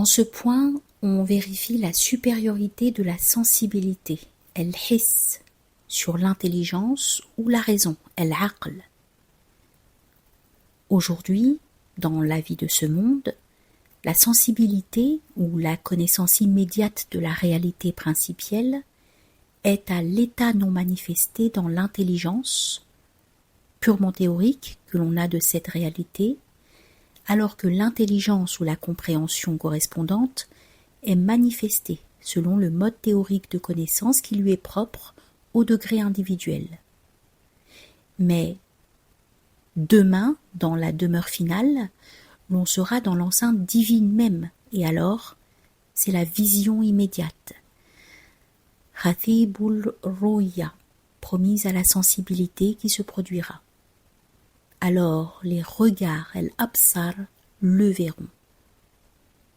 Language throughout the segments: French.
En ce point, on vérifie la supériorité de la sensibilité, el-hiss, sur l'intelligence ou la raison, el-aql. Aujourd'hui, dans la vie de ce monde, la sensibilité ou la connaissance immédiate de la réalité principielle est à l'état non manifesté dans l'intelligence, purement théorique que l'on a de cette réalité, alors que l'intelligence ou la compréhension correspondante est manifestée selon le mode théorique de connaissance qui lui est propre au degré individuel. Mais demain, dans la demeure finale, l'on sera dans l'enceinte divine même, et alors, c'est la vision immédiate. Khatibul Ruya, promise à la sensibilité qui se produira. Alors, les regards, el-absar, le verront.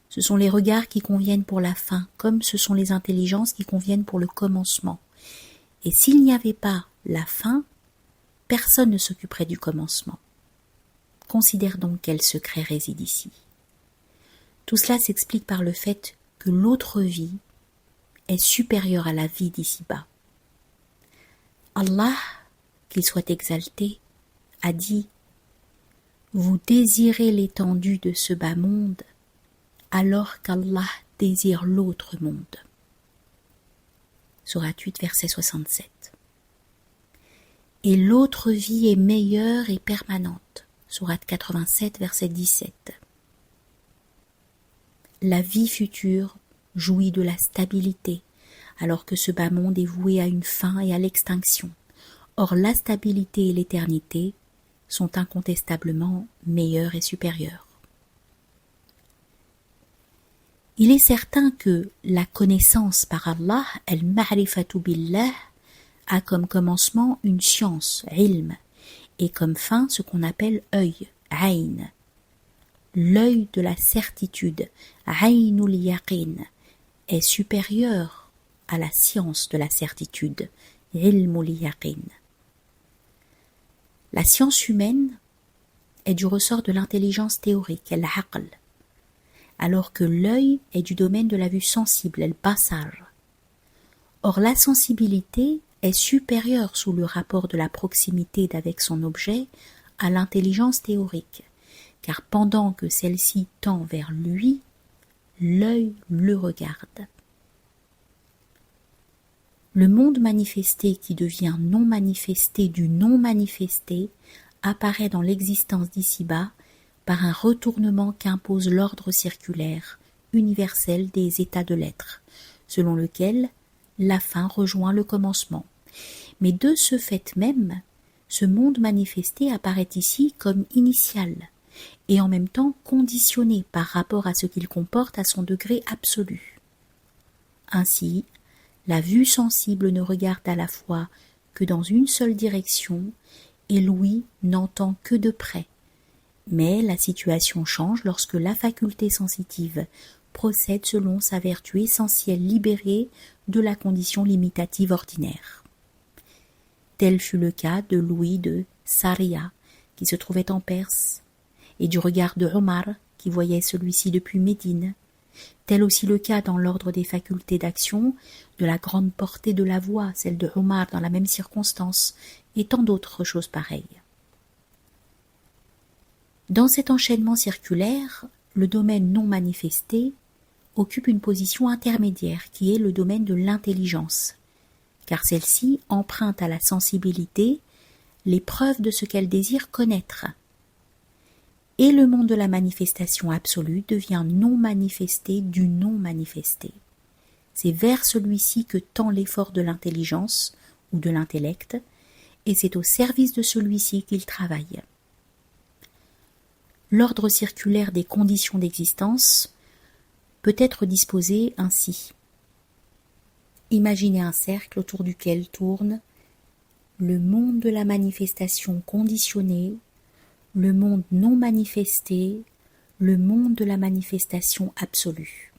Ce sont les regards qui conviennent pour la fin, comme ce sont les intelligences qui conviennent pour le commencement. Et s'il n'y avait pas la fin, personne ne s'occuperait du commencement. Considère donc quel secret réside ici. Tout cela s'explique par le fait que l'autre vie est supérieure à la vie d'ici-bas. Allah, qu'il soit exalté, a dit « Vous désirez l'étendue de ce bas monde, alors qu'Allah désire l'autre monde. » Sourate 8, verset 67. Et l'autre vie est meilleure et permanente. Sourate 87, verset 17. La vie future jouit de la stabilité, alors que ce bas monde est voué à une fin et à l'extinction. Or la stabilité et l'éternité sont incontestablement meilleures et supérieures. Il est certain que la connaissance par Allah, al-ma'rifatu billah, a comme commencement une science, ilm, et comme fin ce qu'on appelle œil, ayn. L'œil de la certitude, aynul yaqin, est supérieur à la science de la certitude, ilmul yaqin. La science humaine est du ressort de l'intelligence théorique, al-aql, alors que l'œil est du domaine de la vue sensible, al-basar. Or la sensibilité est supérieure sous le rapport de la proximité d'avec son objet à l'intelligence théorique, car pendant que celle-ci tend vers lui, l'œil le regarde. Le monde manifesté qui devient non manifesté du non manifesté apparaît dans l'existence d'ici-bas par un retournement qu'impose l'ordre circulaire, universel des états de l'être, selon lequel la fin rejoint le commencement. Mais de ce fait même, ce monde manifesté apparaît ici comme initial, et en même temps conditionné par rapport à ce qu'il comporte à son degré absolu. Ainsi, la vue sensible ne regarde à la fois que dans une seule direction, et l'ouïe n'entend que de près. Mais la situation change lorsque la faculté sensitive procède selon sa vertu essentielle libérée de la condition limitative ordinaire. Tel fut le cas de l'ouïe de Saria, qui se trouvait en Perse, et du regard de Omar, qui voyait celui-ci depuis Médine. Tel aussi le cas dans l'ordre des facultés d'action, de la grande portée de la voix, celle de Omar dans la même circonstance, et tant d'autres choses pareilles. Dans cet enchaînement circulaire, le domaine non manifesté occupe une position intermédiaire qui est le domaine de l'intelligence, car celle-ci emprunte à la sensibilité les preuves de ce qu'elle désire connaître. Et le monde de la manifestation absolue devient non manifesté du non manifesté. C'est vers celui-ci que tend l'effort de l'intelligence ou de l'intellect, et c'est au service de celui-ci qu'il travaille. L'ordre circulaire des conditions d'existence peut être disposé ainsi. Imaginez un cercle autour duquel tourne le monde de la manifestation conditionnée, le monde non manifesté, le monde de la manifestation absolue.